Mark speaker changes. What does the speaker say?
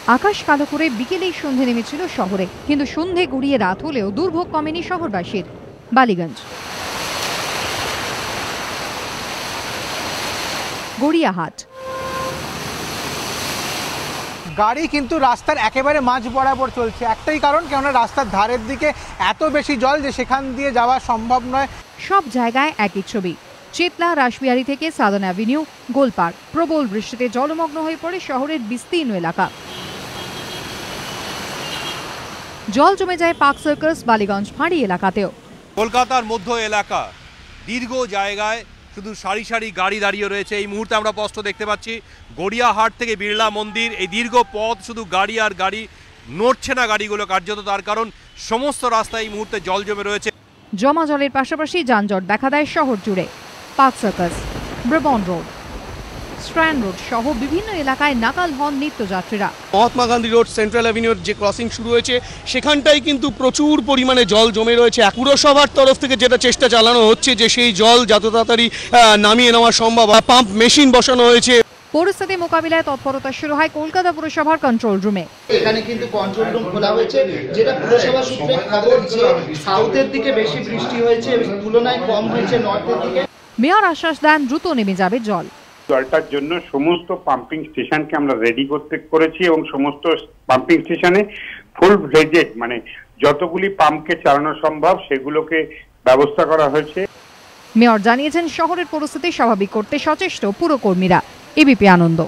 Speaker 1: আকাশ কালো করে বিকেলেই সন্ধে নেমেছিল শহরে, কিন্তু সন্ধে গড়িয়ে রাত হলেও দুর্ভোগ কমেনি শহরবাসীর। বালিগঞ্জ, গড়িয়াহাট।
Speaker 2: গাড়ি কিন্তু রাস্তার একেবারে মাঝ বরাবর চলছে, একটাই কারণ, কেননা রাস্তার ধারের দিকে এত বেশি জল যে সেখান দিয়ে যাওয়া সম্ভব নয়।
Speaker 1: সব জায়গায় একই ছবি। চেতলা, রাসবিহারী থেকে সাদার্ন অ্যাভিনিউ, গোলপার্ক। প্রবল বৃষ্টিতে জলমগ্ন হয়ে পড়ে শহরের বিস্তীর্ণ এলাকা। জল জমে যায় পার্ক সার্কাস, বালিগঞ্জ ফাঁড়ি এলাকাতেও।
Speaker 3: কলকাতার মধ্য এলাকা, দীর্ঘ জায়গায় শুধু সারি সারি গাড়ি দাঁড়িয়ে রয়েছে। এই মুহূর্তে আমরা স্পষ্ট দেখতে পাচ্ছি গড়িয়াহাট থেকে বিড়লা মন্দির, এই দীর্ঘ পথ শুধু গাড়ি আর গাড়ি, নড়ছে না গাড়িগুলো কার্যত, তার কারণ সমস্ত রাস্তায় এই মুহূর্তে জল জমে রয়েছে।
Speaker 1: জমা জলের পাশাপাশি যানজট দেখা দেয় শহর জুড়ে। Park circus, Brabourne road, strand road সহ বিভিন্ন এলাকায় নাকাল হন নিত্যযাত্রীরা।
Speaker 4: মহাত্মা গান্ধী রোড, সেন্ট্রাল অ্যাভিনিউর যে ক্রসিং শুরু হয়েছে সেখানটাই কিন্তু প্রচুর পরিমাণে জল জমে রয়েছে। পুরসভার তরফ থেকে যেটা চেষ্টা চালানো হচ্ছে যে সেই জল যত তাড়াতাড়ি নামিয়ে নেওয়া সম্ভব, পাম্প মেশিন বসানো হয়েছে।
Speaker 1: পরিস্থিতি মোকাবিলায় তৎপরতা শুরু হয় কলকাতা পুরসভার কন্ট্রোল রুমে।
Speaker 5: এখানে কিন্তু কন্ট্রোল রুম খোলা হয়েছে, যেটা পুরসভা সূত্রে খবর যে সাউথের দিকে বেশি বৃষ্টি হয়েছে, তুলনায় কম হয়েছে নর্থের দিকে।
Speaker 1: মেয়র আশ্বাস দেন দ্রুত নেমে যাবে জল।
Speaker 6: জলটার জন্য সমস্ত পাম্পিং স্টেশনকে আমরা রেডি করেছি এবং সমস্ত পাম্পিং স্টেশনে ফুল ফ্লেজেড মানে যতগুলি পাম্পকে চালানো সম্ভব সেগুলোকে ব্যবস্থা করা হয়েছে।
Speaker 1: মেয়র জানিয়েছেন শহরের পরিস্থিতি স্বাভাবিক করতে সচেষ্ট পুরকর্মীরা। এবিপি আনন্দ।